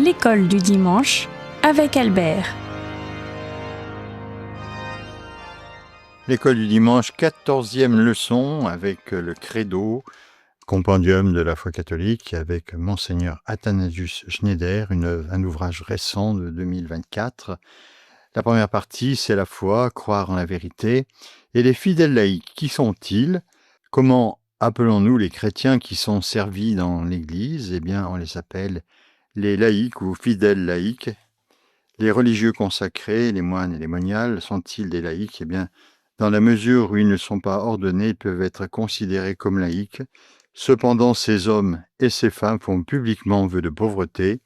L'école du dimanche avec Albert. L'école du dimanche, 14e leçon avec le credo, compendium de la foi catholique avec Monseigneur Athanasius Schneider, un ouvrage récent de 2024. La première partie, c'est la foi, croire en la vérité. Et les fidèles laïcs, qui sont-ils? Comment appelons-nous les chrétiens qui sont servis dans l'Église? Eh bien, on les appelle les laïcs ou fidèles laïcs. Les religieux consacrés, les moines et les moniales, sont-ils des laïcs? Eh bien, dans la mesure où ils ne sont pas ordonnés, ils peuvent être considérés comme laïcs. Cependant, ces hommes et ces femmes font publiquement vœu de pauvreté,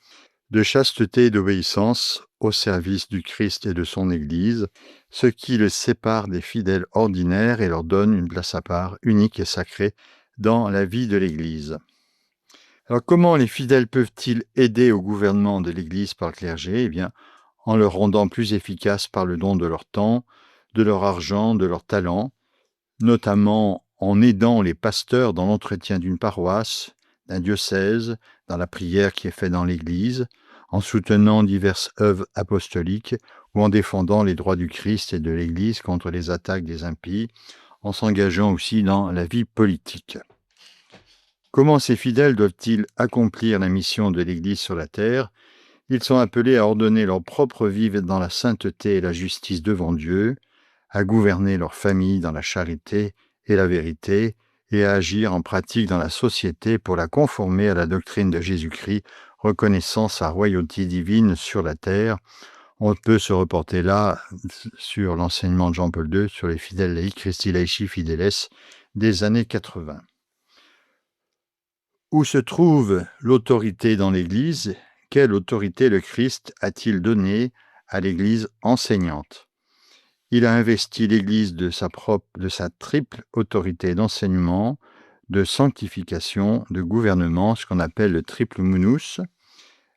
de chasteté et d'obéissance au service du Christ et de son Église, ce qui les sépare des fidèles ordinaires et leur donne une place à part, unique et sacrée, dans la vie de l'Église. Alors, comment les fidèles peuvent-ils aider au gouvernement de l'Église par le clergé? Eh bien, en le rendant plus efficace par le don de leur temps, de leur argent, de leur talent, notamment en aidant les pasteurs dans l'entretien d'une paroisse, d'un diocèse, dans la prière qui est faite dans l'Église, en soutenant diverses œuvres apostoliques ou en défendant les droits du Christ et de l'Église contre les attaques des impies, en s'engageant aussi dans la vie politique. Comment ces fidèles doivent-ils accomplir la mission de l'Église sur la terre? Ils sont appelés à ordonner leur propre vie dans la sainteté et la justice devant Dieu, à gouverner leur famille dans la charité et la vérité, et à agir en pratique dans la société pour la conformer à la doctrine de Jésus-Christ, reconnaissant sa royauté divine sur la terre. On peut se reporter là sur l'enseignement de Jean-Paul II sur les fidèles laïcs, Christi Laici Fideles, des années 80. Où se trouve l'autorité dans l'Église? Quelle autorité le Christ a-t-il donnée à l'Église enseignante? Il a investi l'Église de sa triple autorité d'enseignement, de sanctification, de gouvernement, ce qu'on appelle le triple munus.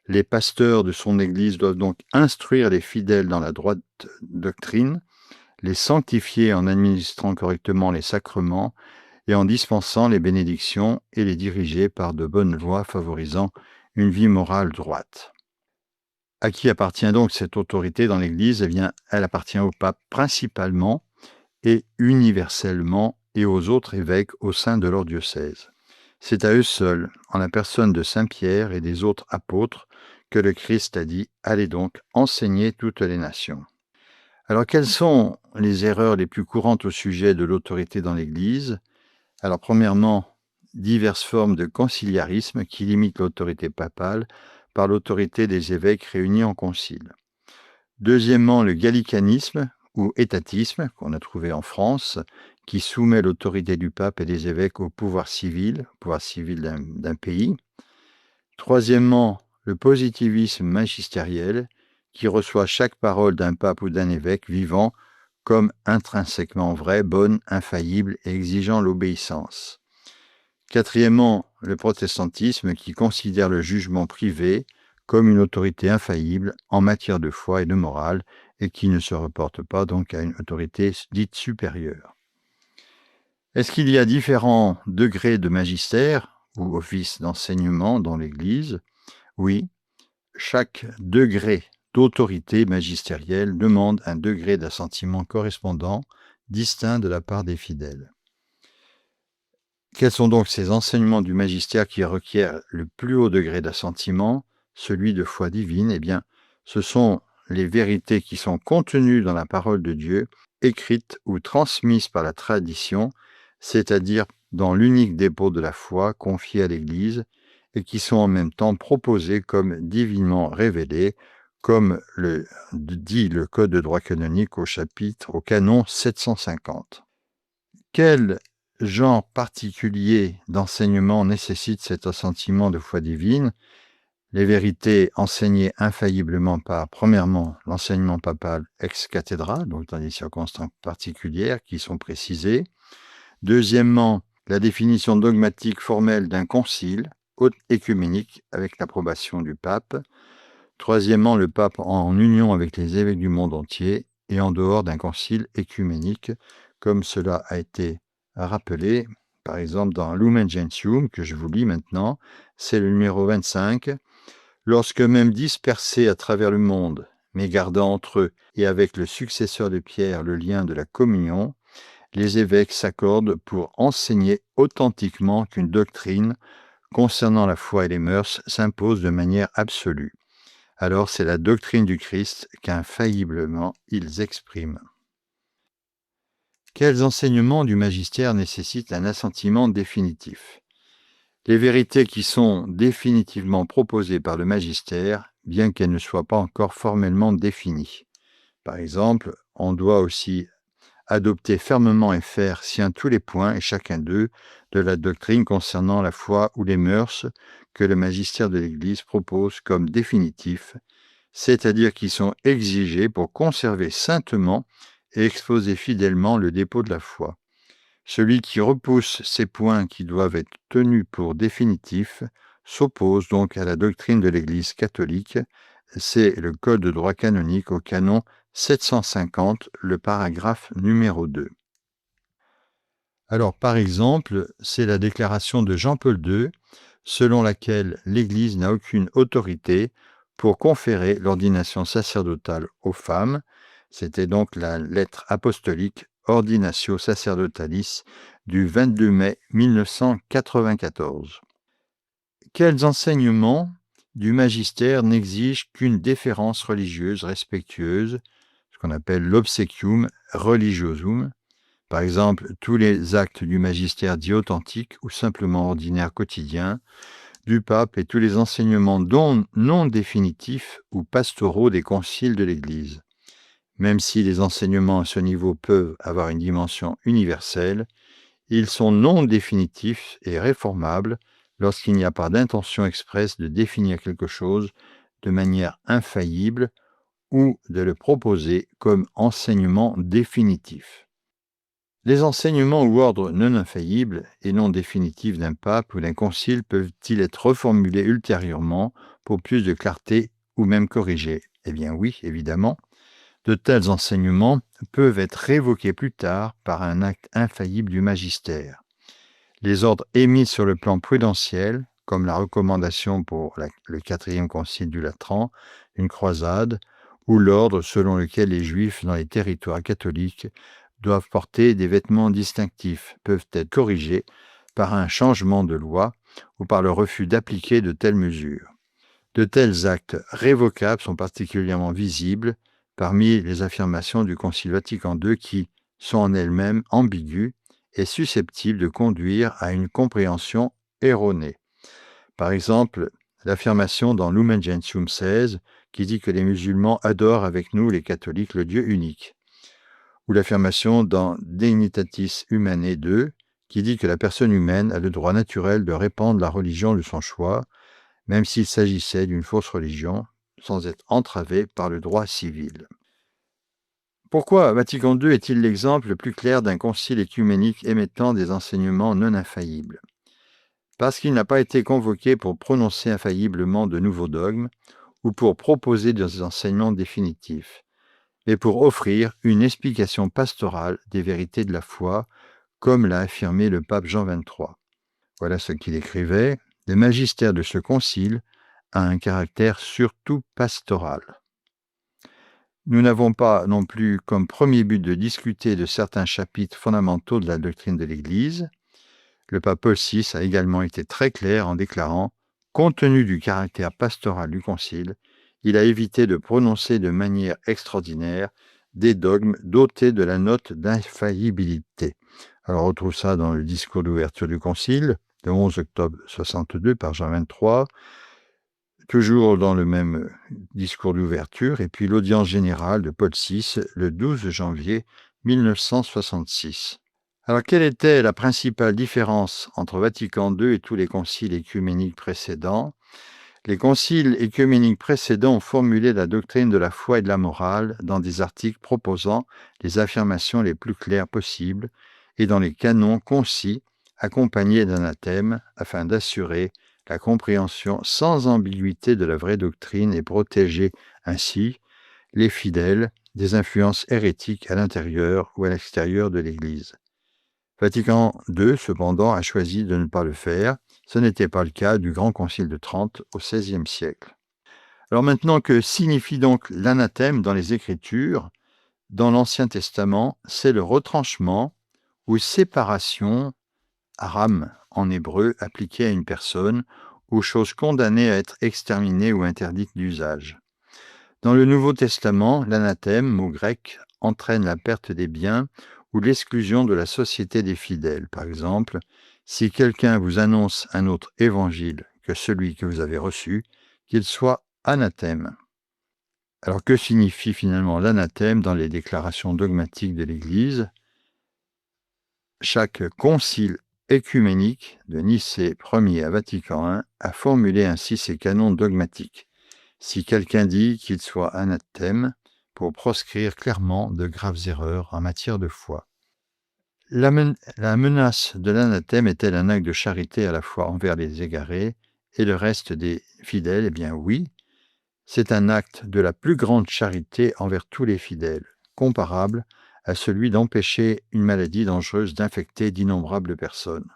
Les pasteurs de son Église doivent donc instruire les fidèles dans la droite doctrine, les sanctifier en administrant correctement les sacrements et en dispensant les bénédictions et les diriger par de bonnes lois favorisant une vie morale droite. À qui appartient donc cette autorité dans l'Église? Eh bien, elle appartient au pape principalement et universellement et aux autres évêques au sein de leur diocèse. C'est à eux seuls, en la personne de Saint Pierre et des autres apôtres, que le Christ a dit « Allez donc enseigner toutes les nations ». Alors, quelles sont les erreurs les plus courantes au sujet de l'autorité dans l'Église? Alors, premièrement, diverses formes de conciliarisme qui limitent l'autorité papale par l'autorité des évêques réunis en concile. Deuxièmement, le gallicanisme ou étatisme, qu'on a trouvé en France, qui soumet l'autorité du pape et des évêques au pouvoir civil d'un pays. Troisièmement, le positivisme magistériel, qui reçoit chaque parole d'un pape ou d'un évêque vivant comme intrinsèquement vraie, bonne, infaillible et exigeant l'obéissance. Quatrièmement, le protestantisme qui considère le jugement privé comme une autorité infaillible en matière de foi et de morale et qui ne se reporte pas donc à une autorité dite supérieure. Est-ce qu'il y a différents degrés de magistère ou office d'enseignement dans l'Église? Oui, chaque degré d'autorité magistérielle demande un degré d'assentiment correspondant, distinct de la part des fidèles. Quels sont donc ces enseignements du magistère qui requièrent le plus haut degré d'assentiment, celui de foi divine? Eh bien, ce sont les vérités qui sont contenues dans la parole de Dieu, écrites ou transmises par la tradition, c'est-à-dire dans l'unique dépôt de la foi confié à l'Église, et qui sont en même temps proposées comme divinement révélées, comme le dit le Code de droit canonique au canon 750. Quel genre particulier d'enseignement nécessite cet assentiment de foi divine? Les vérités enseignées infailliblement par, premièrement, l'enseignement papal ex cathedra, donc dans des circonstances particulières qui sont précisées. Deuxièmement, la définition dogmatique formelle d'un concile écuménique avec l'approbation du pape. Troisièmement, le pape en union avec les évêques du monde entier et en dehors d'un concile écuménique, comme cela a été rappelé, par exemple dans Lumen Gentium, que je vous lis maintenant, c'est le numéro 25. Lorsque même dispersés à travers le monde, mais gardant entre eux et avec le successeur de Pierre le lien de la communion, les évêques s'accordent pour enseigner authentiquement qu'une doctrine concernant la foi et les mœurs s'impose de manière absolue. Alors c'est la doctrine du Christ qu'infailliblement ils expriment. Quels enseignements du magistère nécessitent un assentiment définitif? Les vérités qui sont définitivement proposées par le magistère, bien qu'elles ne soient pas encore formellement définies. Par exemple, on doit aussi adopter fermement et faire sien tous les points et chacun d'eux de la doctrine concernant la foi ou les mœurs que le magistère de l'Église propose comme définitifs, c'est-à-dire qui sont exigés pour conserver saintement et exposer fidèlement le dépôt de la foi. Celui qui repousse ces points qui doivent être tenus pour définitifs s'oppose donc à la doctrine de l'Église catholique. C'est le Code de droit canonique au canon 750, le paragraphe numéro 2. Alors, par exemple, c'est la déclaration de Jean-Paul II, selon laquelle l'Église n'a aucune autorité pour conférer l'ordination sacerdotale aux femmes. C'était donc la lettre apostolique Ordinatio Sacerdotalis du 22 mai 1994. Quels enseignements du magistère n'exigent qu'une déférence religieuse respectueuse, ce qu'on appelle l'obsequium religiosum? Par exemple, tous les actes du magistère dits authentiques ou simplement ordinaires quotidiens du pape et tous les enseignements non définitifs ou pastoraux des conciles de l'Église. Même si les enseignements à ce niveau peuvent avoir une dimension universelle, ils sont non définitifs et réformables lorsqu'il n'y a pas d'intention expresse de définir quelque chose de manière infaillible ou de le proposer comme enseignement définitif. Les enseignements ou ordres non infaillibles et non définitifs d'un pape ou d'un concile peuvent-ils être reformulés ultérieurement pour plus de clarté ou même corrigés? Eh bien oui, évidemment. De tels enseignements peuvent être révoqués plus tard par un acte infaillible du magistère. Les ordres émis sur le plan prudentiel, comme la recommandation pour le 4e concile du Latran, une croisade, ou l'ordre selon lequel les Juifs dans les territoires catholiques doivent porter des vêtements distinctifs, peuvent être corrigés par un changement de loi ou par le refus d'appliquer de telles mesures. De tels actes révocables sont particulièrement visibles parmi les affirmations du Concile Vatican II qui sont en elles-mêmes ambiguës et susceptibles de conduire à une compréhension erronée. Par exemple, l'affirmation dans Lumen Gentium 16 qui dit que les musulmans adorent avec nous, les catholiques, le Dieu unique. Ou l'affirmation dans Dignitatis Humanae 2 qui dit que la personne humaine a le droit naturel de répandre la religion de son choix, même s'il s'agissait d'une fausse religion, sans être entravé par le droit civil. Pourquoi Vatican II est-il l'exemple le plus clair d'un concile œcuménique émettant des enseignements non infaillibles? Parce qu'il n'a pas été convoqué pour prononcer infailliblement de nouveaux dogmes ou pour proposer des enseignements définitifs, mais pour offrir une explication pastorale des vérités de la foi, comme l'a affirmé le pape Jean XXIII. Voilà ce qu'il écrivait. Le magistère de ce concile a un caractère surtout pastoral. Nous n'avons pas non plus comme premier but de discuter de certains chapitres fondamentaux de la doctrine de l'Église. Le pape Paul VI a également été très clair en déclarant « Compte tenu du caractère pastoral du concile, il a évité de prononcer de manière extraordinaire des dogmes dotés de la note d'infaillibilité. » Alors on retrouve ça dans le discours d'ouverture du concile, le 11 octobre 62 par Jean XXIII, toujours dans le même discours d'ouverture, et puis l'audience générale de Paul VI, le 12 janvier 1966. Alors, quelle était la principale différence entre Vatican II et tous les conciles œcuméniques précédents? Les conciles œcuméniques précédents ont formulé la doctrine de la foi et de la morale dans des articles proposant les affirmations les plus claires possibles et dans les canons concis, accompagnés d'anathèmes, afin d'assurer la compréhension sans ambiguïté de la vraie doctrine et protéger ainsi les fidèles des influences hérétiques à l'intérieur ou à l'extérieur de l'Église. Vatican II, cependant, a choisi de ne pas le faire. Ce n'était pas le cas du Grand Concile de Trente au XVIe siècle. Alors maintenant, que signifie donc l'anathème dans les Écritures? Dans l'Ancien Testament, c'est le retranchement ou séparation, aram en hébreu, appliqué à une personne ou chose condamnée à être exterminée ou interdite d'usage. Dans le Nouveau Testament, l'anathème, mot grec, entraîne la perte des biens ou l'exclusion de la société des fidèles. Par exemple, si quelqu'un vous annonce un autre évangile que celui que vous avez reçu, qu'il soit anathème. Alors que signifie finalement l'anathème dans les déclarations dogmatiques de l'Église? Chaque concile œcuménique de Nicée Ier à Vatican I a formulé ainsi ses canons dogmatiques. Si quelqu'un dit qu'il soit anathème, pour proscrire clairement de graves erreurs en matière de foi. La menace de l'anathème est-elle un acte de charité à la fois envers les égarés et le reste des fidèles? Eh bien oui, c'est un acte de la plus grande charité envers tous les fidèles, comparable à celui d'empêcher une maladie dangereuse d'infecter d'innombrables personnes.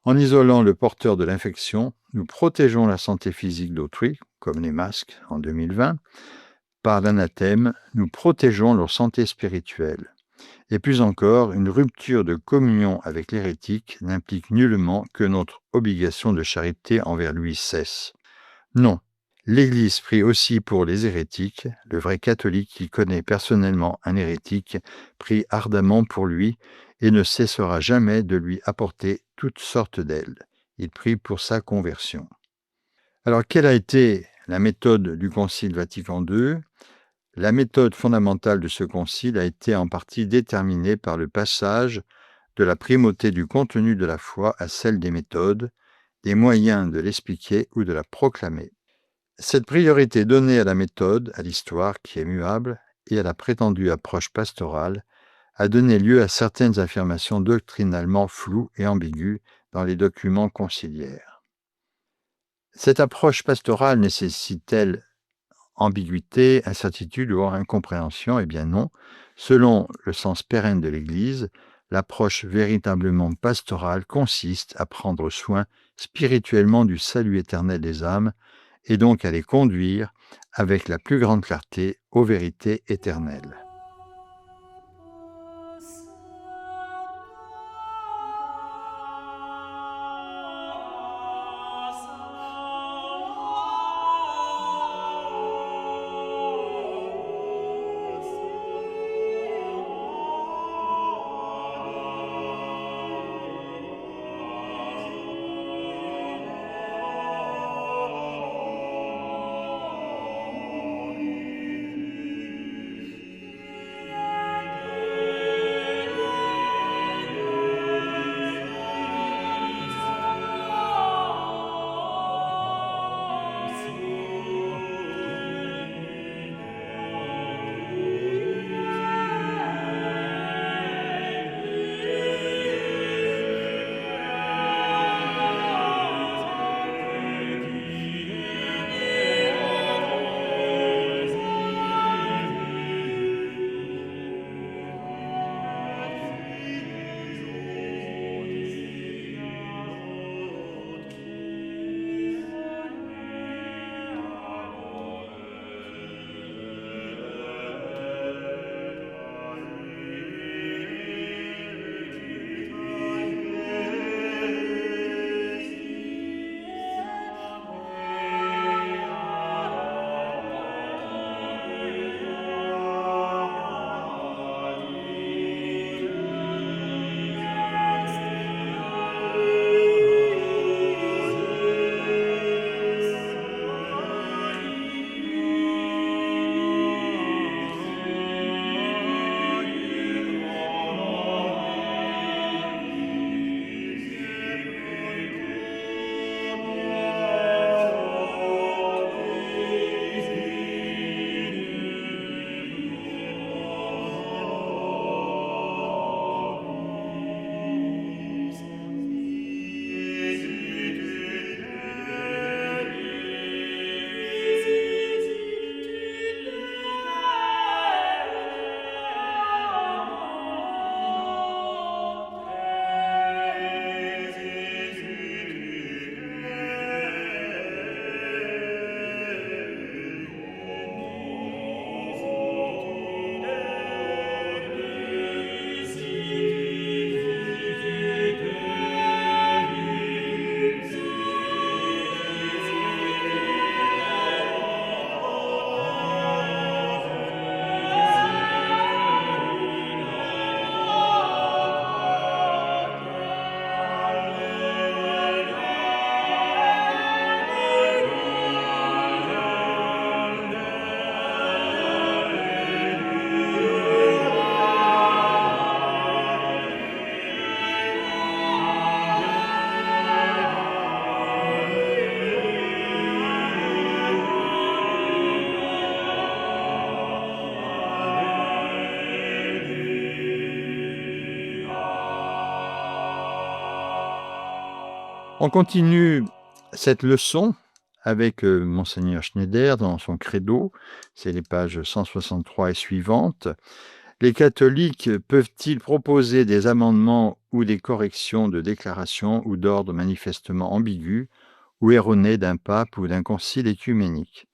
En isolant le porteur de l'infection, nous protégeons la santé physique d'autrui, comme les masques en 2020. Par l'anathème, nous protégeons leur santé spirituelle. Et plus encore, une rupture de communion avec l'hérétique n'implique nullement que notre obligation de charité envers lui cesse. Non, l'Église prie aussi pour les hérétiques. Le vrai catholique qui connaît personnellement un hérétique prie ardemment pour lui et ne cessera jamais de lui apporter toutes sortes d'aides. Il prie pour sa conversion. Alors, quelle a été la méthode du Concile Vatican II? La méthode fondamentale de ce concile a été en partie déterminée par le passage de la primauté du contenu de la foi à celle des méthodes, des moyens de l'expliquer ou de la proclamer. Cette priorité donnée à la méthode, à l'histoire qui est muable, et à la prétendue approche pastorale, a donné lieu à certaines affirmations doctrinalement floues et ambiguës dans les documents conciliaires. Cette approche pastorale nécessite-t-elle ambiguïté, incertitude ou incompréhension? Eh bien non. Selon le sens pérenne de l'Église, l'approche véritablement pastorale consiste à prendre soin spirituellement du salut éternel des âmes et donc à les conduire avec la plus grande clarté aux vérités éternelles. On continue cette leçon avec Monseigneur Schneider dans son credo, c'est les pages 163 et suivantes. Les catholiques peuvent-ils proposer des amendements ou des corrections de déclarations ou d'ordre manifestement ambigus ou erronés d'un pape ou d'un concile œcuménique?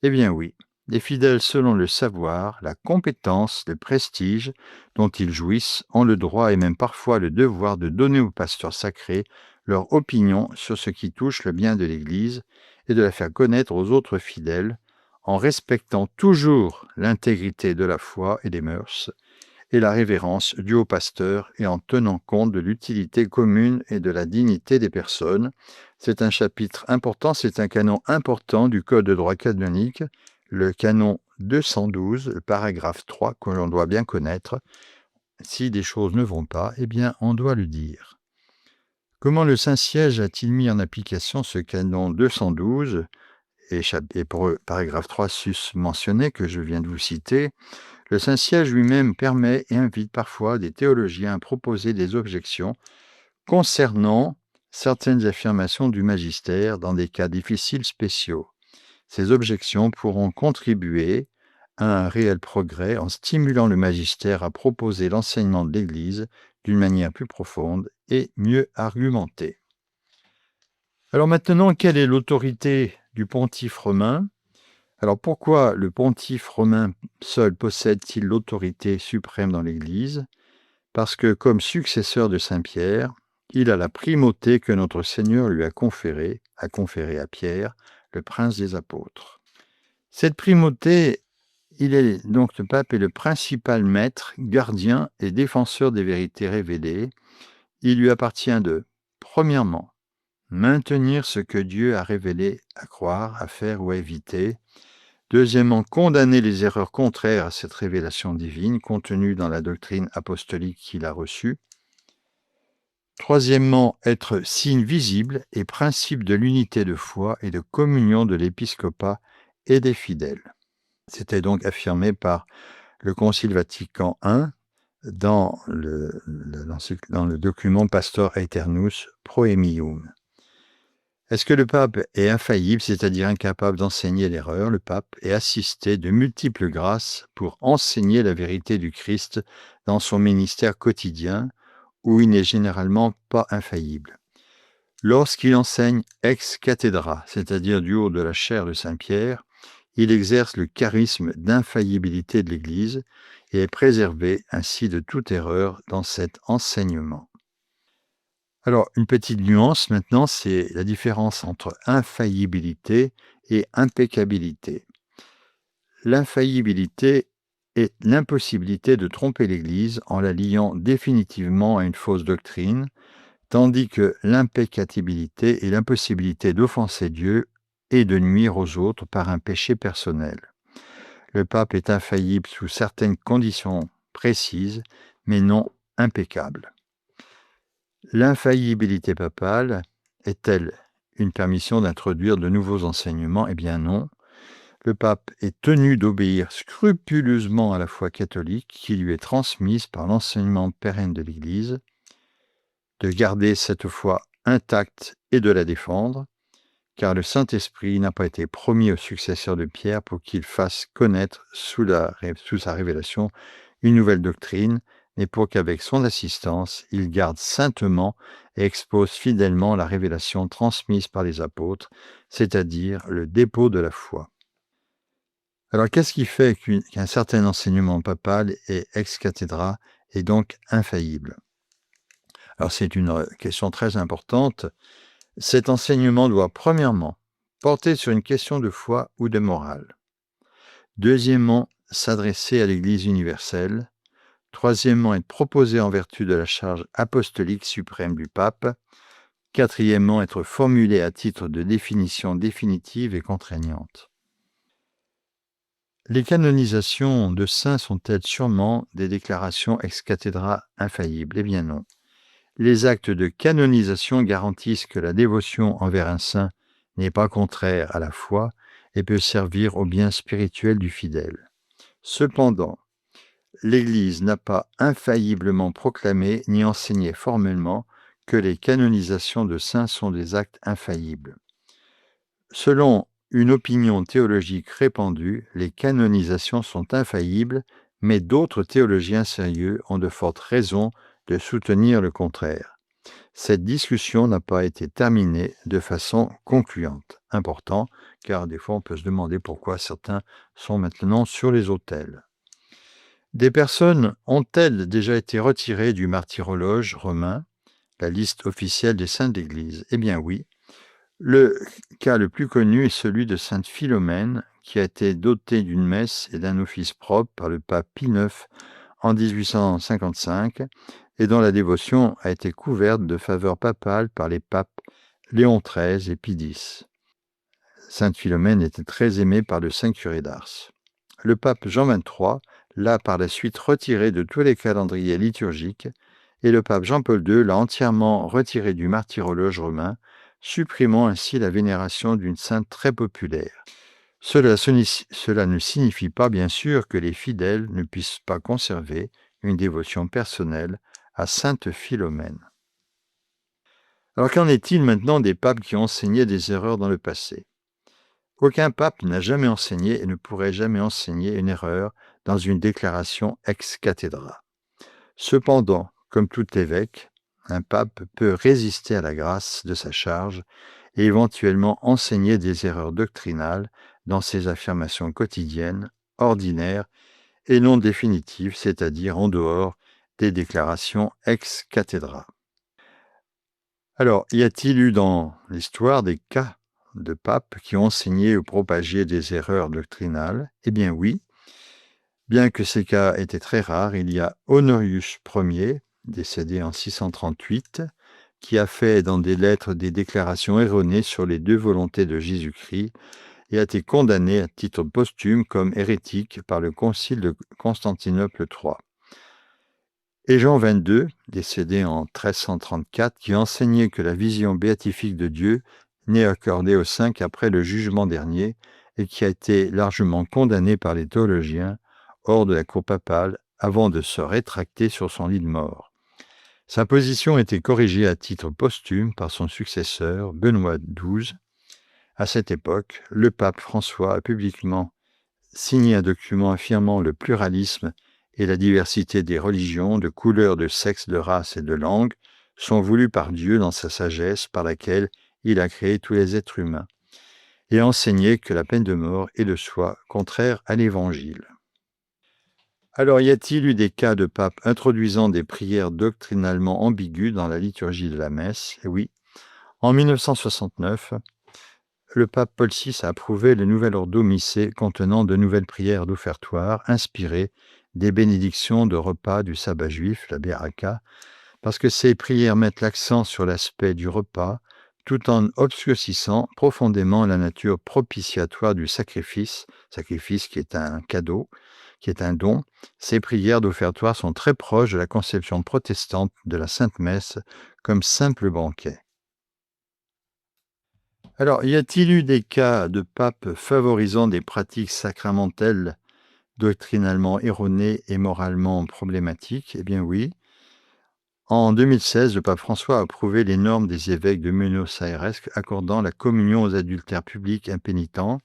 Eh bien oui, les fidèles, selon le savoir, la compétence, le prestige dont ils jouissent, ont le droit et même parfois le devoir de donner aux pasteurs sacrés leur opinion sur ce qui touche le bien de l'Église et de la faire connaître aux autres fidèles, en respectant toujours l'intégrité de la foi et des mœurs, et la révérence due au pasteur, et en tenant compte de l'utilité commune et de la dignité des personnes. C'est un chapitre important, c'est un canon important du Code de droit canonique, le canon 212, le paragraphe 3, que l'on doit bien connaître. Si des choses ne vont pas, eh bien, on doit le dire. Comment le Saint-Siège a-t-il mis en application ce canon 212 et pour paragraphe 3 sus-mentionné que je viens de vous citer? Le Saint-Siège lui-même permet et invite parfois des théologiens à proposer des objections concernant certaines affirmations du magistère dans des cas difficiles spéciaux. Ces objections pourront contribuer à un réel progrès en stimulant le magistère à proposer l'enseignement de l'Église d'une manière plus profonde et mieux argumentée. Alors maintenant, quelle est l'autorité du pontife romain? Alors pourquoi le pontife romain seul possède-t-il l'autorité suprême dans l'Église? Parce que comme successeur de Saint Pierre, il a la primauté que notre Seigneur lui a conférée à Pierre, le prince des apôtres. Cette primauté, le pape est le principal maître, gardien et défenseur des vérités révélées. Il lui appartient de, premièrement, maintenir ce que Dieu a révélé à croire, à faire ou à éviter. Deuxièmement, condamner les erreurs contraires à cette révélation divine contenue dans la doctrine apostolique qu'il a reçue. Troisièmement, être signe visible et principe de l'unité de foi et de communion de l'épiscopat et des fidèles. C'était donc affirmé par le Concile Vatican I dans le document Pastor Aeternus Proemium. Est-ce que le pape est infaillible, c'est-à-dire incapable d'enseigner l'erreur? Le pape est assisté de multiples grâces pour enseigner la vérité du Christ dans son ministère quotidien, où il n'est généralement pas infaillible. Lorsqu'il enseigne ex cathedra, c'est-à-dire du haut de la chaire de Saint-Pierre, il exerce le charisme d'infaillibilité de l'Église et est préservé ainsi de toute erreur dans cet enseignement. Alors, une petite nuance maintenant, c'est la différence entre infaillibilité et impeccabilité. L'infaillibilité est l'impossibilité de tromper l'Église en la liant définitivement à une fausse doctrine, tandis que l'impeccabilité est l'impossibilité d'offenser Dieu et de nuire aux autres par un péché personnel. Le pape est infaillible sous certaines conditions précises, mais non impeccable. L'infaillibilité papale est-elle une permission d'introduire de nouveaux enseignements? Eh bien non. Le pape est tenu d'obéir scrupuleusement à la foi catholique qui lui est transmise par l'enseignement pérenne de l'Église, de garder cette foi intacte et de la défendre, car le Saint-Esprit n'a pas été promis au successeur de Pierre pour qu'il fasse connaître sous sa révélation une nouvelle doctrine, mais pour qu'avec son assistance, il garde saintement et expose fidèlement la révélation transmise par les apôtres, c'est-à-dire le dépôt de la foi. Alors, qu'est-ce qui fait qu'un certain enseignement papal est ex cathedra et donc infaillible? Alors, c'est une question très importante. Cet enseignement doit, premièrement, porter sur une question de foi ou de morale. Deuxièmement, s'adresser à l'Église universelle. Troisièmement, être proposé en vertu de la charge apostolique suprême du pape. Quatrièmement, être formulé à titre de définition définitive et contraignante. Les canonisations de saints sont-elles sûrement des déclarations ex cathedra infaillibles? Eh bien non. Les actes de canonisation garantissent que la dévotion envers un saint n'est pas contraire à la foi et peut servir au bien spirituel du fidèle. Cependant, l'Église n'a pas infailliblement proclamé ni enseigné formellement que les canonisations de saints sont des actes infaillibles. Selon une opinion théologique répandue, les canonisations sont infaillibles, mais d'autres théologiens sérieux ont de fortes raisons de soutenir le contraire. Cette discussion n'a pas été terminée de façon concluante. Important, car des fois on peut se demander pourquoi certains sont maintenant sur les autels. Des personnes ont-elles déjà été retirées du martyrologe romain, la liste officielle des saints de l'Église? Eh bien oui. Le cas le plus connu est celui de sainte Philomène, qui a été dotée d'une messe et d'un office propre par le pape Pie IX en 1855 et dont la dévotion a été couverte de faveurs papales par les papes Léon XIII et Pie X. Sainte Philomène était très aimée par le saint curé d'Ars. Le pape Jean XXIII l'a par la suite retirée de tous les calendriers liturgiques et le pape Jean-Paul II l'a entièrement retirée du martyrologe romain, supprimant ainsi la vénération d'une sainte très populaire. Cela ne signifie pas, bien sûr, que les fidèles ne puissent pas conserver une dévotion personnelle à sainte Philomène. Alors qu'en est-il maintenant des papes qui ont enseigné des erreurs dans le passé? Aucun pape n'a jamais enseigné et ne pourrait jamais enseigner une erreur dans une déclaration ex cathedra. Cependant, comme tout évêque, un pape peut résister à la grâce de sa charge et éventuellement enseigner des erreurs doctrinales dans ses affirmations quotidiennes, ordinaires et non définitives, c'est-à-dire en dehors des déclarations ex cathedra. Alors, y a-t-il eu dans l'histoire des cas de papes qui ont enseigné ou propagé des erreurs doctrinales? Eh bien oui. Bien que ces cas étaient très rares, il y a Honorius Ier, décédé en 638, qui a fait dans des lettres des déclarations erronées sur les deux volontés de Jésus-Christ et a été condamné à titre posthume comme hérétique par le concile de Constantinople III. Et Jean XXII, décédé en 1334, qui enseignait que la vision béatifique de Dieu n'est accordée aux saints qu'après le jugement dernier et qui a été largement condamné par les théologiens hors de la cour papale avant de se rétracter sur son lit de mort. Sa position a été corrigée à titre posthume par son successeur, Benoît XII. À cette époque, le pape François a publiquement signé un document affirmant le pluralisme et la diversité des religions, de couleurs, de sexe, de race et de langue sont voulus par Dieu dans sa sagesse par laquelle il a créé tous les êtres humains, et enseigné que la peine de mort est de soi contraire à l'Évangile. Alors, y a-t-il eu des cas de papes introduisant des prières doctrinalement ambiguës dans la liturgie de la messe? Eh oui. En 1969, le pape Paul VI a approuvé le nouvel ordo missé contenant de nouvelles prières d'offertoire inspirées des bénédictions de repas du sabbat juif, la Beraka, parce que ces prières mettent l'accent sur l'aspect du repas, tout en obscurcissant profondément la nature propitiatoire du sacrifice qui est un cadeau, qui est un don. Ces prières d'offertoire sont très proches de la conception protestante de la Sainte Messe comme simple banquet. Alors, y a-t-il eu des cas de papes favorisant des pratiques sacramentelles doctrinalement erronées et moralement problématiques? Eh bien oui. En 2016, le pape François a approuvé les normes des évêques de Buenos Aires accordant la communion aux adultères publics impénitents.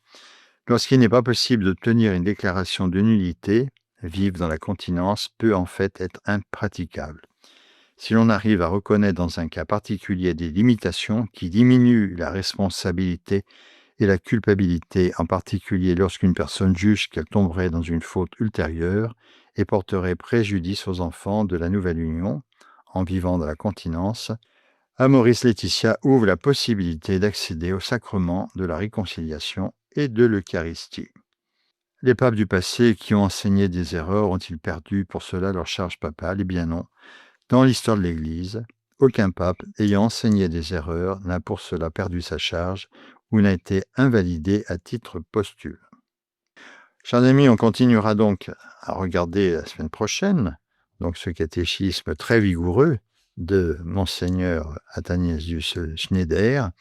Lorsqu'il n'est pas possible d'obtenir une déclaration de nullité, vivre dans la continence peut en fait être impraticable. Si l'on arrive à reconnaître dans un cas particulier des limitations qui diminuent la responsabilité et la culpabilité, en particulier lorsqu'une personne juge qu'elle tomberait dans une faute ultérieure et porterait préjudice aux enfants de la nouvelle union, en vivant dans la continence, Amoris Laetitia ouvre la possibilité d'accéder au sacrement de la réconciliation et de l'Eucharistie. Les papes du passé qui ont enseigné des erreurs ont-ils perdu pour cela leur charge papale? Eh bien non. Dans l'histoire de l'Église, aucun pape ayant enseigné des erreurs n'a pour cela perdu sa charge ou n'a été invalidé à titre posthume. Chers amis, on continuera donc à regarder la semaine prochaine donc ce catéchisme très vigoureux de Monseigneur Athanasius Schneider.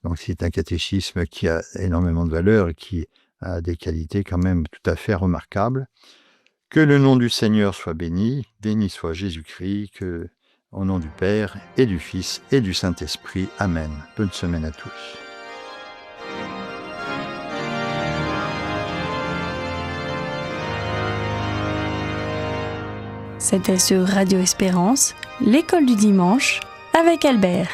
Donc c'est un catéchisme qui a énormément de valeur et qui a des qualités quand même tout à fait remarquables. Que le nom du Seigneur soit béni, béni soit Jésus-Christ, que Au nom du Père et du Fils et du Saint-Esprit. Amen. Bonne semaine à tous. C'était sur Radio Espérance, l'école du dimanche, avec Albert.